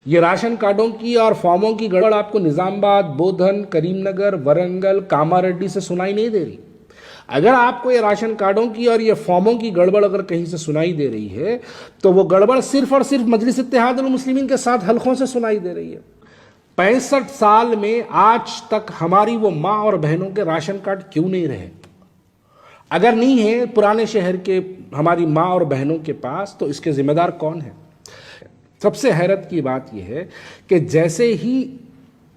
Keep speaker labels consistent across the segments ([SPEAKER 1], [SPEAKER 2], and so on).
[SPEAKER 1] ये राशन कार्डों की और फॉर्मों की गड़बड़ आपको निजामाबाद, बोधन, करीमनगर, वरंगल, कामारेड्डी से सुनाई नहीं दे रही। अगर आपको ये राशन कार्डों की और ये फॉर्मों की गड़बड़ अगर कहीं से सुनाई दे रही है तो वो गड़बड़ सिर्फ और सिर्फ मजलिस इत्तेहादुल मुस्लिमीन के 7 हलकों से सुनाई दे रही है। 65 साल में आज तक हमारी वो माँ और बहनों के राशन कार्ड क्यों नहीं रहे? अगर नहीं है पुराने शहर के हमारी माँ और बहनों के पास, तो इसके जिम्मेदार कौन है? सबसे हैरत की बात यह है कि जैसे ही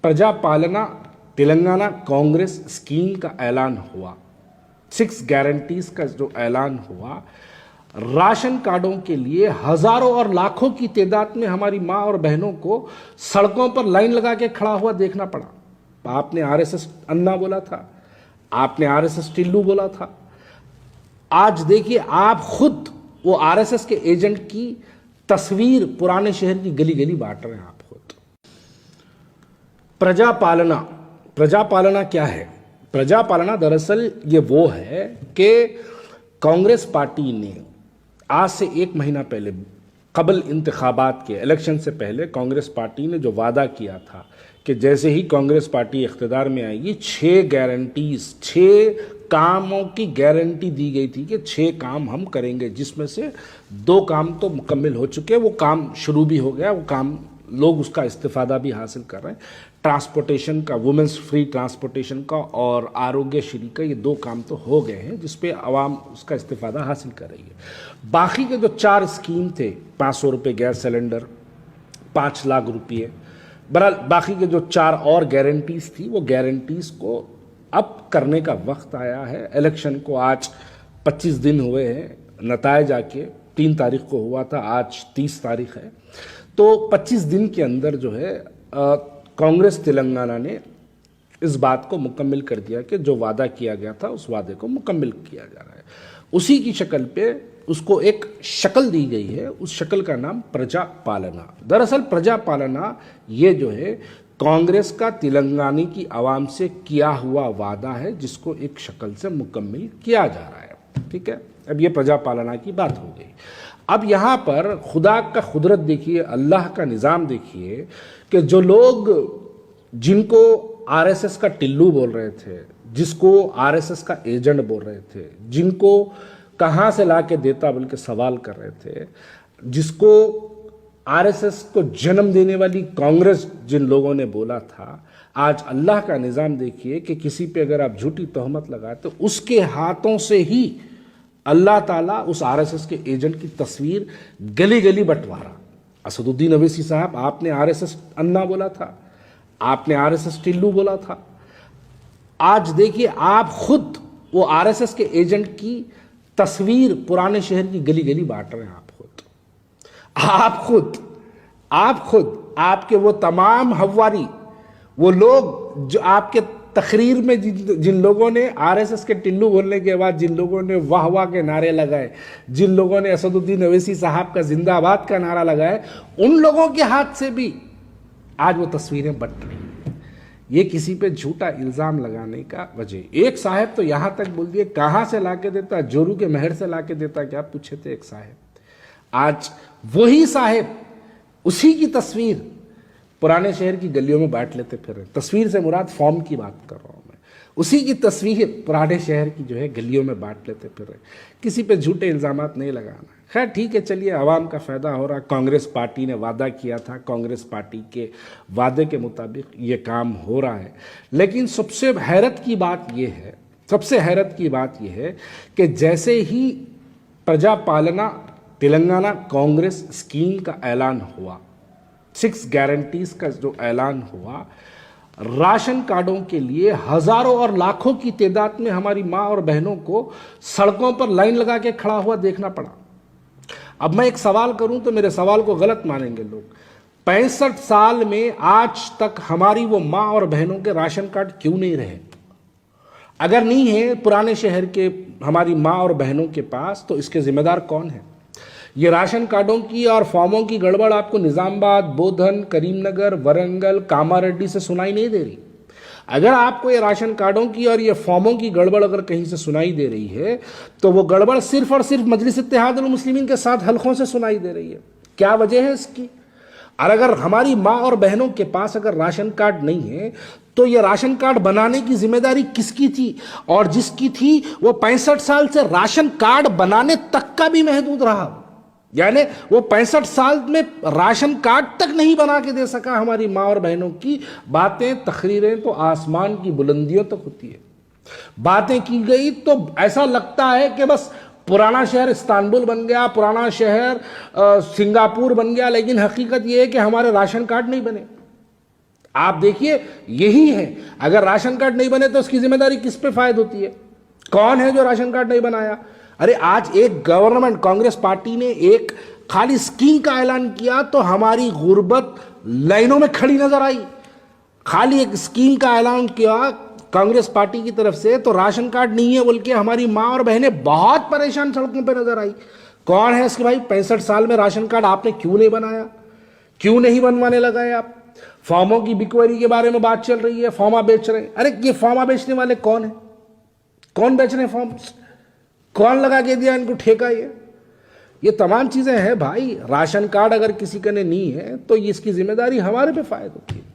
[SPEAKER 1] प्रजा पालना तेलंगाना कांग्रेस स्कीम का ऐलान हुआ, 6 गारंटीज का जो ऐलान हुआ, राशन कार्डों के लिए हजारों और लाखों की तादाद में हमारी माँ और बहनों को सड़कों पर लाइन लगा के खड़ा हुआ देखना पड़ा। आपने आरएसएस अन्ना बोला था, आपने आरएसएस टिल्लू बोला था। आज देखिए आप खुद वो आरएसएस के एजेंट की तस्वीर पुराने शहर की गली गली बांट रहे हैं। आप खुद प्रजा पालना क्या है? प्रजा पालना दरअसल ये वो है कि कांग्रेस पार्टी ने आज से 1 महीना पहले, कबल इंतखाबात के इलेक्शन से पहले, कांग्रेस पार्टी ने जो वादा किया था कि जैसे ही कांग्रेस पार्टी इख्तियार में आएगी 6 गारंटीज, 6 कामों की गारंटी दी गई थी कि 6 काम हम करेंगे, जिसमें से 2 काम तो मुकम्मल हो चुके हैं, वो काम शुरू भी हो गया, वो काम लोग उसका इस्तिफादा भी हासिल कर रहे हैं। ट्रांसपोर्टेशन का, वुमेंस फ्री ट्रांसपोर्टेशन का और आरोग्यश्री का, ये 2 काम तो हो गए हैं जिस पे आवाम उसका इस्तिफादा हासिल कर रही है। बाकी के जो 4 स्कीम थे, 500 रुपये गैस सिलेंडर, 5 लाख रुपये, बहरहाल बाकी के जो 4 और गारंटीज थी, वो गारंटीज को अब करने का वक्त आया है। इलेक्शन को आज 25 दिन हुए हैं, नतायज आके 3 तारीख को हुआ था, आज 30 तारीख है। तो 25 दिन के अंदर जो है कांग्रेस तेलंगाना ने इस बात को मुकम्मल कर दिया कि जो वादा किया गया था उस वादे को मुकम्मल किया जा रहा है। उसी की शक्ल पे उसको एक शक्ल दी गई है, उस शक्ल का नाम प्रजा पालना। दरअसल प्रजा पालना ये जो है कांग्रेस का तेलंगाना की आवाम से किया हुआ वादा है, जिसको एक शक्ल से मुकम्मल किया जा रहा है। ठीक है, अब ये प्रजा पालना की बात हो गई। अब यहाँ पर खुदा का कुदरत देखिए, अल्लाह का निज़ाम देखिए कि जो लोग जिनको आरएसएस का टिल्लू बोल रहे थे, जिसको आरएसएस का एजेंट बोल रहे थे, जिनको कहाँ से ला के देता बल्कि सवाल कर रहे थे, जिसको आरएसएस को जन्म देने वाली कांग्रेस जिन लोगों ने बोला था, आज अल्लाह का निज़ाम देखिए कि किसी पे अगर आप झूठी तहमत लगाते तो उसके हाथों से ही अल्लाह ताला उस आरएसएस के एजेंट की तस्वीर गली गली बंटवारा। असदुद्दीन अवैसी साहब, आपने आरएसएस अन्ना बोला था, आपने आरएसएस टिल्लू बोला था। आज देखिए आप खुद वो आरएसएस के एजेंट की तस्वीर पुराने शहर की गली गली बांट रहे हैं। आप खुद आपके वो तमाम हवारी, वो लोग जो आपके तकरीर में जिन लोगों ने आरएसएस के टिल्लू बोलने के बाद जिन लोगों ने वाह वाह के नारे लगाए, जिन लोगों ने असदुद्दीन अवैसी साहब का जिंदाबाद का नारा लगाए, उन लोगों के हाथ से भी आज वो तस्वीरें बट रही हैं। ये किसी पे झूठा इल्ज़ाम लगाने का वजह। एक साहब तो यहाँ तक बोल दिए, कहाँ से ला के देता, जोरू के महर से ला के देता, क्या पूछे थे एक साहब। आज वही साहब उसी की तस्वीर पुराने शहर की गलियों में बांट लेते फिर। तस्वीर से मुराद फॉर्म की बात कर रहा हूँ मैं। उसी की तस्वीर पुराने शहर की जो है गलियों में बांट लेते फिर। किसी पे झूठे इल्ज़ामात नहीं लगाना। खैर ठीक है, चलिए, आवाम का फ़ायदा हो रहा। कांग्रेस पार्टी ने वादा किया था, कांग्रेस पार्टी के वादे के मुताबिक ये काम हो रहा है। लेकिन सबसे हैरत की बात यह है कि जैसे ही प्रजा पालना तेलंगाना कांग्रेस स्कीम का ऐलान हुआ, 6 गारंटीज का जो ऐलान हुआ, राशन कार्डों के लिए हजारों और लाखों की तादाद में हमारी माँ और बहनों को सड़कों पर लाइन लगा के खड़ा हुआ देखना पड़ा। अब मैं एक सवाल करूं तो मेरे सवाल को गलत मानेंगे लोग। 65 साल में आज तक हमारी वो माँ और बहनों के राशन कार्ड क्यों नहीं रहे? अगर नहीं है पुराने शहर के हमारी माँ और बहनों के पास, तो इसके जिम्मेदार कौन है? ये राशन कार्डों की और फॉर्मों की गड़बड़ आपको निजामाबाद, बोधन, करीमनगर, वरंगल, कामारेड्डी से सुनाई नहीं दे रही। अगर आपको ये राशन कार्डों की और ये फॉर्मों की गड़बड़ अगर कहीं से सुनाई दे रही है, तो वो गड़बड़ सिर्फ और सिर्फ मजलिस इत्तेहादुल मुस्लिमीन के 7 हलकों से सुनाई दे रही है। क्या वजह है इसकी? और अगर हमारी माँ और बहनों के पास अगर राशन कार्ड नहीं है तो ये राशन कार्ड बनाने की जिम्मेदारी किसकी थी? और जिसकी थी वो 65 साल से राशन कार्ड बनाने तक का भी महदूद रहा, यानी वो 65 साल में राशन कार्ड तक नहीं बना के दे सका हमारी माँ और बहनों की बातें, तकरीरें तो आसमान की बुलंदियों तक होती है। बातें की गई तो ऐसा लगता है कि बस पुराना शहर इस्तांबुल बन गया, पुराना शहर सिंगापुर बन गया, लेकिन हकीकत यह है कि हमारे राशन कार्ड नहीं बने। आप देखिए यही है, अगर राशन कार्ड नहीं बने तो उसकी जिम्मेदारी किस पे फायद होती है? कौन है जो राशन कार्ड नहीं बनाया? अरे आज एक गवर्नमेंट कांग्रेस पार्टी ने एक खाली स्कीम का ऐलान किया तो हमारी गुर्बत लाइनों में खड़ी नजर आई। खाली एक स्कीम का ऐलान किया कांग्रेस पार्टी की तरफ से तो राशन कार्ड नहीं है बोल के हमारी माँ और बहनें बहुत परेशान सड़कों पर नजर आई। कौन है इसके भाई? 65 साल में राशन कार्ड आपने क्यों नहीं बनाया? क्यों नहीं बनवाने लगाए आप? फॉर्मों की बिकवरी के बारे में बात चल रही है, फॉर्मा बेच रहे हैं। अरे ये फॉर्मा बेचने वाले कौन है? कौन बेच रहे हैं फॉर्म्स? कौन लगा के दिया इनको ठेका? ये तमाम चीजें हैं भाई। राशन कार्ड अगर किसी का ने नहीं है तो इसकी जिम्मेदारी हमारे पे फायद होती है।